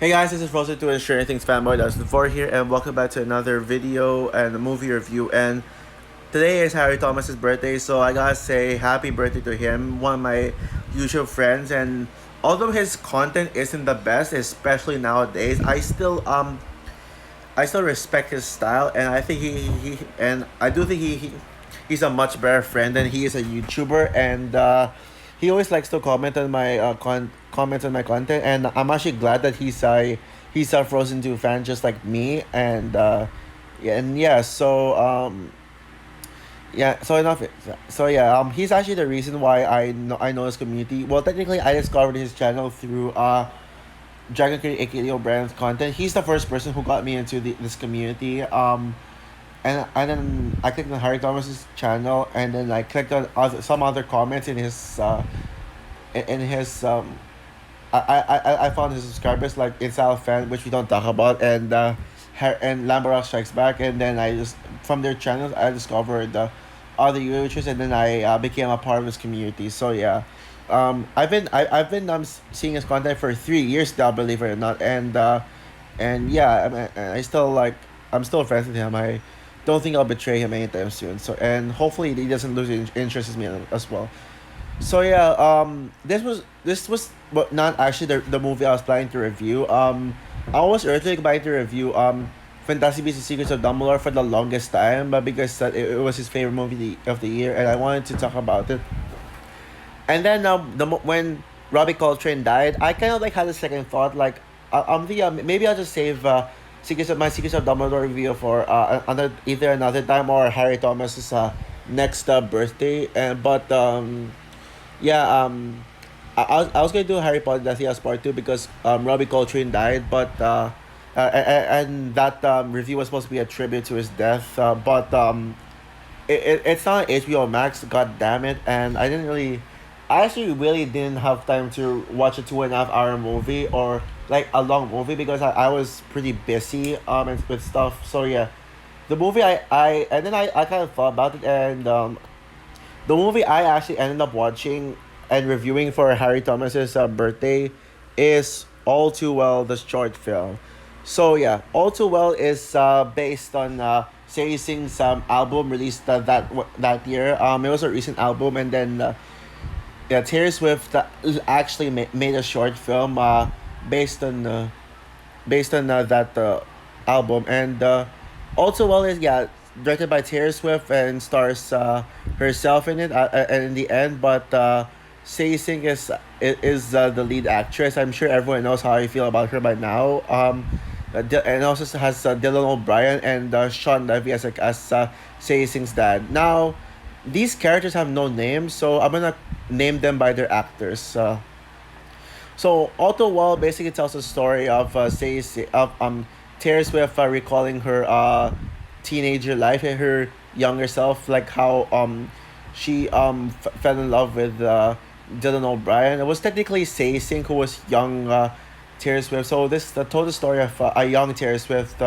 Hey guys, this is Frozen 2 and Stranger Things fanboy. That's the 4 here, and welcome back to another video and a movie review. And today is Harry Thomas's birthday, so I gotta say happy birthday to him, one of my usual friends. And although his content isn't the best, especially nowadays, I still respect his style, and I think I do think he's a much better friend than he is a YouTuber. And he always likes to comment on my comments on my content, and I'm actually glad that he's a Frozen 2 fan just like me. And yeah, and yeah, so enough. So yeah, he's actually the reason why I know his community. Well, technically, I discovered his channel through Dragon Creed, aka Leo Brand's content. He's the first person who got me into this community. And then I clicked on Harry Thomas's channel, and then I clicked on some other comments in his I found his subscribers like Inside Fan, which we don't talk about, and Lamborghini Strikes Back, and then I just from their channels I discovered other YouTubers, and then I became a part of his community. So yeah, I've been seeing his content for 3 years now, believe it or not. And yeah, I'm still friends with him. I don't think I'll betray him anytime soon. So, and hopefully he doesn't lose interest in me as well. So yeah, this was but not actually the movie I was planning to review. I was originally planning to review Fantastic Beasts and Secrets of Dumbledore for the longest time, but because it was his favorite movie of the year, and I wanted to talk about it. And then when Robbie Coltrane died, I kind of like had a second thought. Like, I'm the maybe I'll just save Secrets of Dumbledore review for either another time or Harry Thomas's next birthday. And but yeah, I was gonna do Harry Potter Deathly Hallows Part 2 because Robbie Coltrane died, but and that review was supposed to be a tribute to his death. But it's not HBO Max, god damn it, and I actually really didn't have time to watch a 2.5 hour movie, or like a long movie, because I was pretty busy and with stuff. So yeah, the movie I and then I kind of thought about it, and the movie I actually ended up watching and reviewing for Harry Thomas's birthday is All Too Well, the short film. So yeah, All Too Well is based on Sadie Sink's album released that year. It was a recent album, and then yeah, Taylor Swift actually made a short film based on uh, based on that album. And also, well, is yeah, directed by Taylor Swift and stars herself in it, and in the end. But Sadie Sink is the lead actress. I'm sure everyone knows how I feel about her by now. And also has Dylan O'Brien and Sean Levy as Sadie Sink's dad. Now, these characters have no names, so I'm gonna name them by their actors. So Auto Wall basically tells the story of Taylor Swift recalling her teenager life and her younger self, like how she fell in love with Dylan O'Brien. It was technically Say Sink who was young Taylor Swift. So this told the story of a young Taylor Swift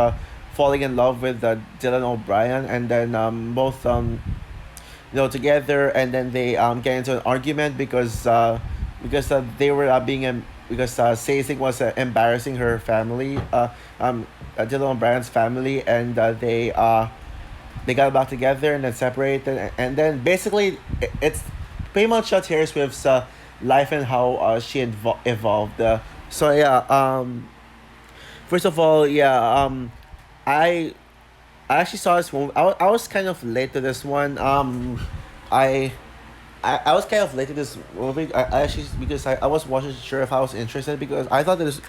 falling in love with Dylan O'Brien, and then both together, and then they get into an argument because they were being because Sasek was embarrassing her family, Dylan O'Brien's family, and they got back together and then separated, and then basically it's pretty much Taylor Swift's life and how she evolved. So yeah, first of all, yeah, I I actually saw this movie. I was kind of late to this one. I I was kind of late to this movie. I actually because I was wasn't sure if I was interested, because I thought this,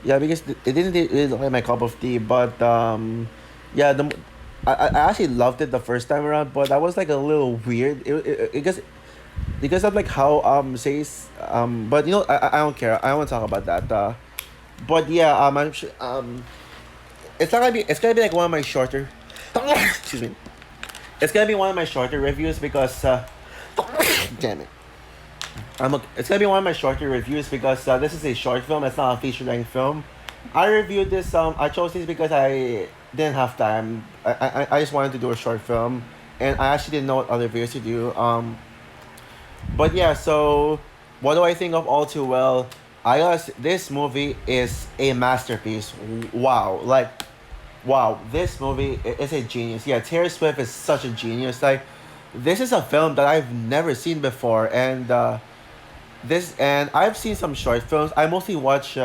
yeah, because it didn't really look like my cup of tea. But yeah, I actually loved it the first time around, but I was like a little weird. Because of like how says but I don't care. I don't want to talk about that. But yeah, it's gonna be like one of my shorter excuse me. It's gonna be one of my shorter reviews because damn it. It's gonna be one of my shorter reviews because this is a short film. It's not a feature length film. I reviewed this. I chose this because I didn't have time. I just wanted to do a short film, and I actually didn't know what other videos to do. But yeah, so what do I think of All Too Well? this movie is a masterpiece. Wow, like wow, this movie is a genius. Yeah, Taylor Swift is such a genius. Like, this is a film that I've never seen before, and and I've seen some short films. I mostly watch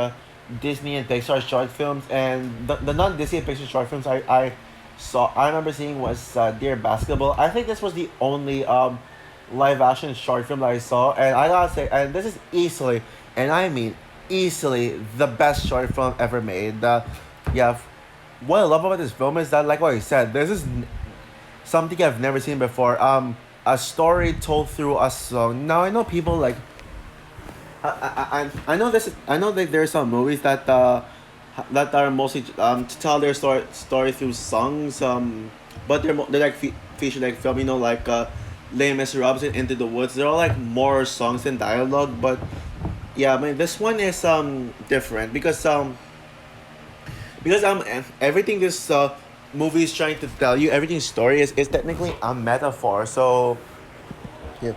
Disney and Pixar short films, and the non Disney and Pixar short films I remember seeing was Dear Basketball. I think this was the only live action short film that I saw, and I gotta say, and this is easily, and I mean easily, the best short film ever made. Yeah, what I love about this film is that, like what I said, this is something I've never seen before. A story told through a song. Now I know people like I know this. I know that there's some movies that are mostly to tell their story through songs. But they're like feature like film. You know, like Les Miserables and Into the Woods. They're all like more songs than dialogue. But yeah, I mean this one is different because everything this movie is trying to tell you, everything story is technically a metaphor. So yeah,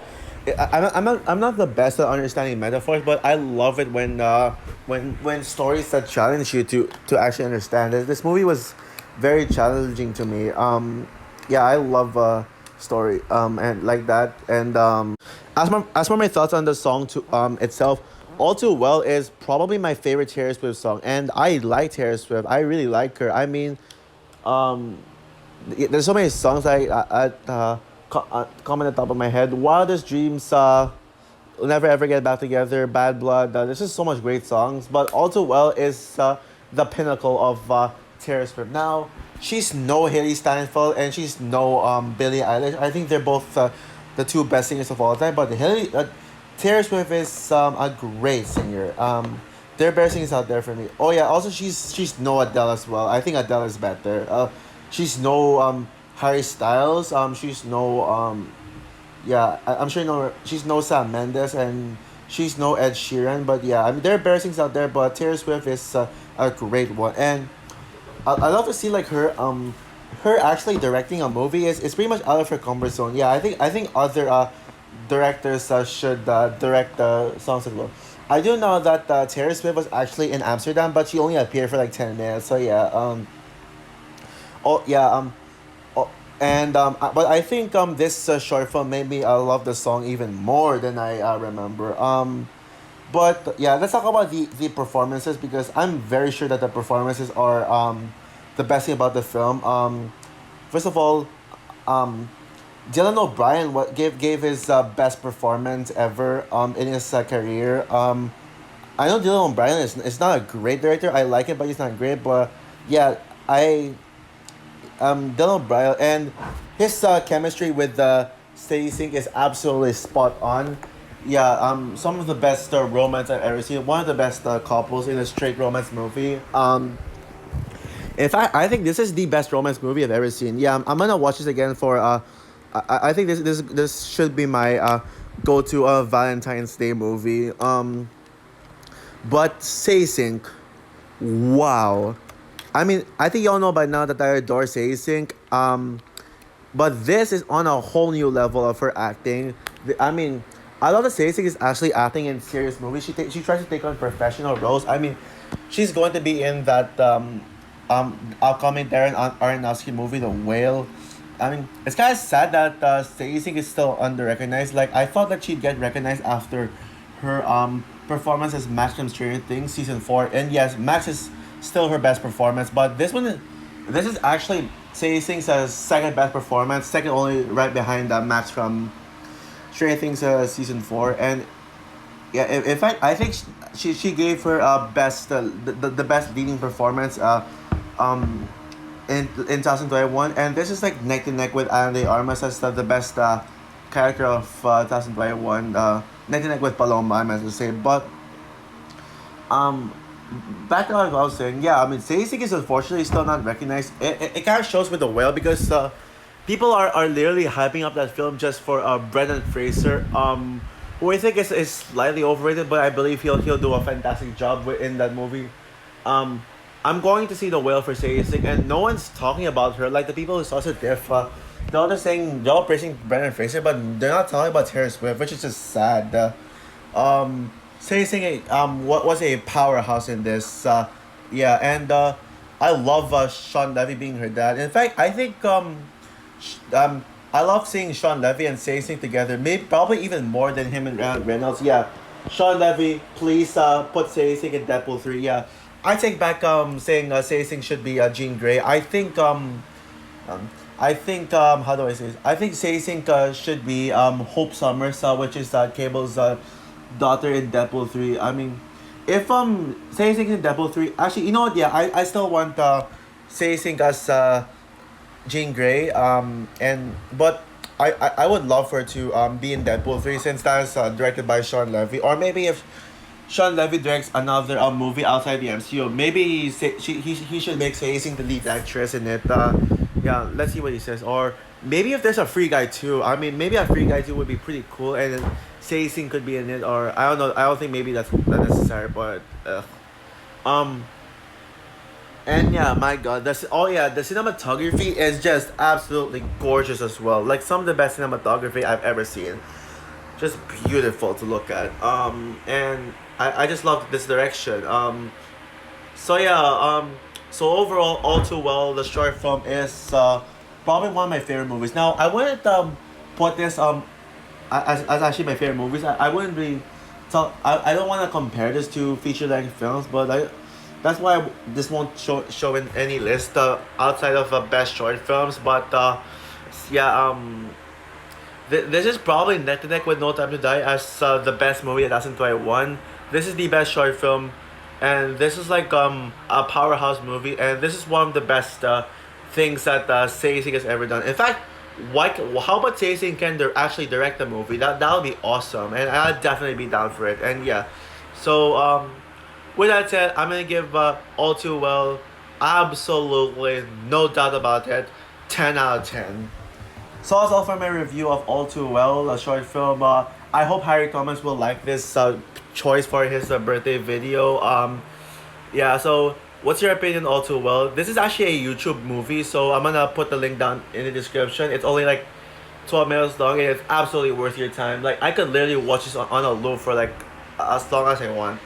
I'm not the best at understanding metaphors, but I love it when stories that challenge you to actually understand it. This movie was very challenging to me. Yeah, I love story and like that. And as for my thoughts on the song to itself, All Too Well is probably my favorite Taylor Swift song, and I like Taylor Swift. I really like her. I mean, um, there's so many songs come on the top of my head. Wildest Dreams, We'll Never Ever Get Back Together, Bad Blood. There's just so much great songs, but All Too Well is the pinnacle of Taylor Swift. Now, she's no Haley Steinfeld and she's no Billie Eilish. I think they're both the two best singers of all time, but Taylor Swift is a great singer. There are better singers out there for me. Oh yeah, also she's no Adele as well. I think Adele is better. She's no Harry Styles. She's no yeah. I'm sure you know she's no Sam Mendes and she's no Ed Sheeran. But yeah, I mean there are better singers out there. But Taylor Swift is a great one, and I love to see like her actually directing a movie is pretty much out of her comfort zone. Yeah, I think other directors should direct songs as well. I do know that Taylor Swift was actually in Amsterdam, but she only appeared for like 10 minutes. So yeah, oh yeah, but I think this short film made me love the song even more than I remember. But yeah, let's talk about the performances because I'm very sure that the performances are the best thing about the film. First of all, um, Dylan O'Brien gave his best performance ever in his career. I know Dylan O'Brien is not a great director. I like it, but he's not great. But yeah, I Dylan O'Brien and his chemistry with Sadie Sink is absolutely spot on. Yeah, some of the best romance I've ever seen. One of the best couples in a straight romance movie. In fact, I think this is the best romance movie I've ever seen. Yeah, I'm gonna watch this again for I think this should be my go to Valentine's Day movie. But Say Sync, wow. I mean, I think y'all know by now that I adore Say Sync. But this is on a whole new level of her acting. I mean, I love that Say Sync is actually acting in serious movies. She tries to take on professional roles. I mean, she's going to be in that upcoming Darren Aronofsky movie, The Whale. I mean, it's kind of sad that Stacey is still under recognized. Like I thought that she'd get recognized after her performance as Max from Stranger Things season 4. And yes, Max is still her best performance, but this is actually Stacey's second best performance, second only right behind Max from Stranger Things season 4. And yeah, in fact, I think she gave her best the best leading performance um in 2021, and this is like neck to neck with Ana de Armas as the best character of 2021, neck to neck with Paloma, I meant to say. But um back to what I was saying, yeah, I mean Sasek is unfortunately still not recognized. It kind of shows with The Whale because people are literally hyping up that film just for Brendan Fraser, who I think is slightly overrated, but I believe he'll do a fantastic job in that movie. um I'm going to see The Whale for Sadie Sink, and no one's talking about her. Like the people who saw it, they're all just saying praising Brendan Fraser, but they're not talking about Taylor Swift, which is just sad. Um, Sadie Sink what was a powerhouse in this. Yeah, and I love Sean Levy being her dad. In fact, I think I love seeing Sean Levy and Sadie Sink together. Maybe probably even more than him and Ryan Reynolds. Yeah, Sean Levy, please put Sadie Sink in Deadpool 3. Yeah, I take back saying Sadie Sink should be Jean Grey. Um, I think how do I say this? I think Sadie Sink should be Hope Summers, which is Cable's daughter in Deadpool 3. I mean, if Sadie Sink in Deadpool 3, actually, you know what? Yeah, I still want Sadie Sink as Jean Grey. And but I would love her to be in Deadpool 3 since that's directed by Sean Levy. Or maybe if Sean Levy directs another movie outside the MCU, maybe he should make Sadie Sink the lead actress in it. Yeah, let's see what he says. Or maybe if there's a free guy too. I mean, maybe a free guy too would be pretty cool, and then Sadie Sink could be in it. Or I don't know. I don't think maybe that's not necessary, but um. And yeah, my God, the cinematography is just absolutely gorgeous as well. Like some of the best cinematography I've ever seen. Just beautiful to look at. And I just love this direction. So yeah, so overall, all too well, the short film is probably one of my favorite movies. Now I wouldn't put this as actually my favorite movies. I wouldn't really tell. I don't want to compare this to feature length films, but that's why this won't show in any list outside of best short films. But yeah, this is probably neck to neck with No Time to Die as the best movie of 2021. This is the best short film, and this is like a powerhouse movie, and this is one of the best things that Sadie Sink has ever done. In fact, how about Sadie Sink can actually direct the movie? That would be awesome, and I'd definitely be down for it. And yeah, so with that said, I'm gonna give All Too Well absolutely no doubt about it, 10 out of 10. So that's all for my review of All Too Well, a short film. I hope Harry Thomas will like this choice for his birthday video. Yeah, so what's your opinion All Too Well? This is actually a YouTube movie, so I'm gonna put the link down in the description. It's only like 12 minutes long, and it's absolutely worth your time. Like, I could literally watch this on a loop for like as long as I want.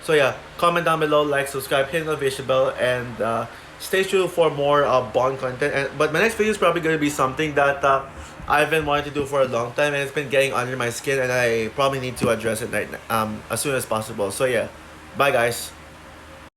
So yeah, comment down below, like, subscribe, hit the notification bell, and stay tuned for more Bond content. But my next video is probably gonna be something that I've been wanting to do for a long time, and it's been getting under my skin, and I probably need to address it right now, as soon as possible. So yeah, bye guys.